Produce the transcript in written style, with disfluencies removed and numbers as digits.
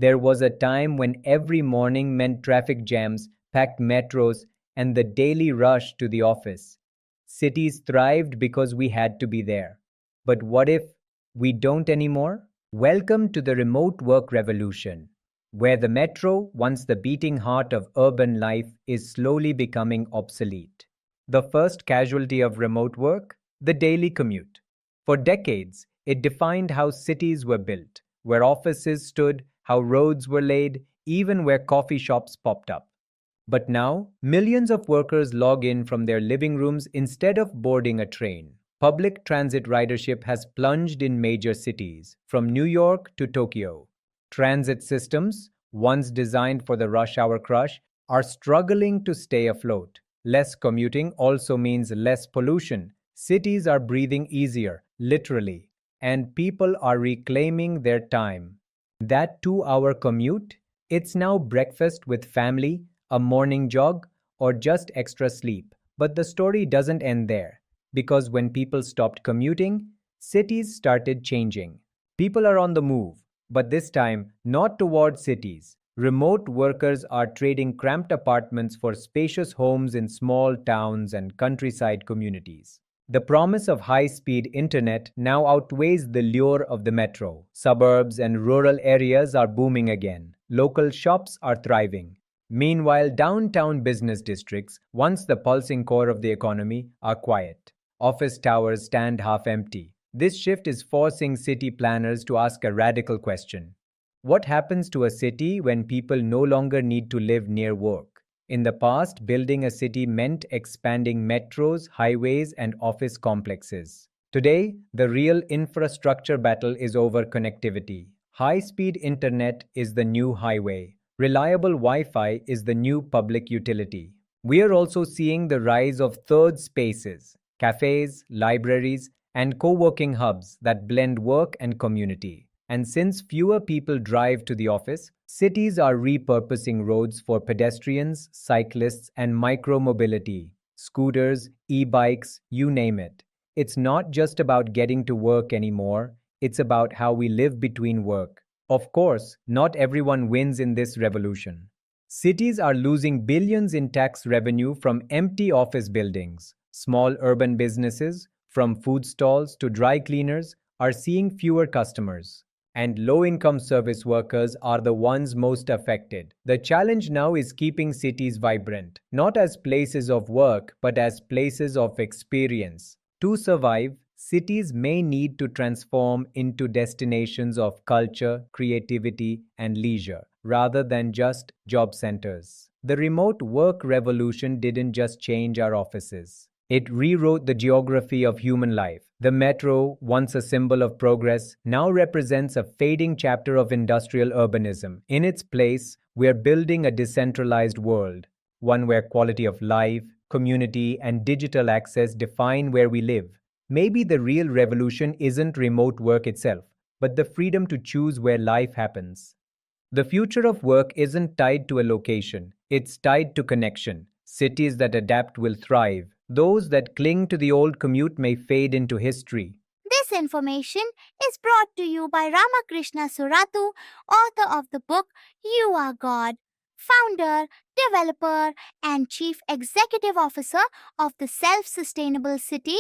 There was a time when every morning meant traffic jams, packed metros, and the daily rush to the office. Cities thrived because we had to be there. But what if we don't anymore? Welcome to the remote work revolution, where the metro, once the beating heart of urban life, is slowly becoming obsolete. The first casualty of remote work? The daily commute. For decades, it defined how cities were built, where offices stood, how roads were laid, even where coffee shops popped up. But now, millions of workers log in from their living rooms instead of boarding a train. Public transit ridership has plunged in major cities, from New York to Tokyo. Transit systems, once designed for the rush hour crush, are struggling to stay afloat. Less commuting also means less pollution. Cities are breathing easier, literally, and people are reclaiming their time. That 2 hour commute? It's now breakfast with family, a morning jog, or just extra sleep. But the story doesn't end there. Because when people stopped commuting, cities started changing. People are on the move, but this time not toward cities. Remote workers are trading cramped apartments for spacious homes in small towns and countryside communities. The promise of high speed internet now outweighs the lure of the metro. Suburbs and rural areas are booming again. Local shops are thriving. Meanwhile, downtown business districts, once the pulsing core of the economy, are quiet. Office towers stand half empty. This shift is forcing city planners to ask a radical question. What happens to a city when people no longer need to live near work? In the past, building a city meant expanding metros, highways, and office complexes. Today, the real infrastructure battle is over connectivity. High speed internet is the new highway. Reliable Wi Fi is the new public utility. We are also seeing the rise of third spaces, cafes, libraries, and co working hubs that blend work and community. And since fewer people drive to the office, cities are repurposing roads for pedestrians, cyclists, and micromobility, scooters, e bikes, you name it. It's not just about getting to work anymore, it's about how we live between work. Of course, not everyone wins in this revolution. Cities are losing billions in tax revenue from empty office buildings. Small urban businesses, from food stalls to dry cleaners, are seeing fewer customers. And low income service workers are the ones most affected. The challenge now is keeping cities vibrant, not as places of work, but as places of experience. To survive, cities may need to transform into destinations of culture, creativity, and leisure, rather than just job centers. The remote work revolution didn't just change our offices. It rewrote the geography of human life. The metro, once a symbol of progress, now represents a fading chapter of industrial urbanism. In its place, we are building a decentralized world, one where quality of life, community, and digital access define where we live. Maybe the real revolution isn't remote work itself, but the freedom to choose where life happens. The future of work isn't tied to a location, it's tied to connection. Cities that adapt will thrive. Those that cling to the old commute may fade into history. This information is brought to you by Ramakrishna Surathu, author of the book You Are God, founder, developer, and chief executive officer of the self sustainable city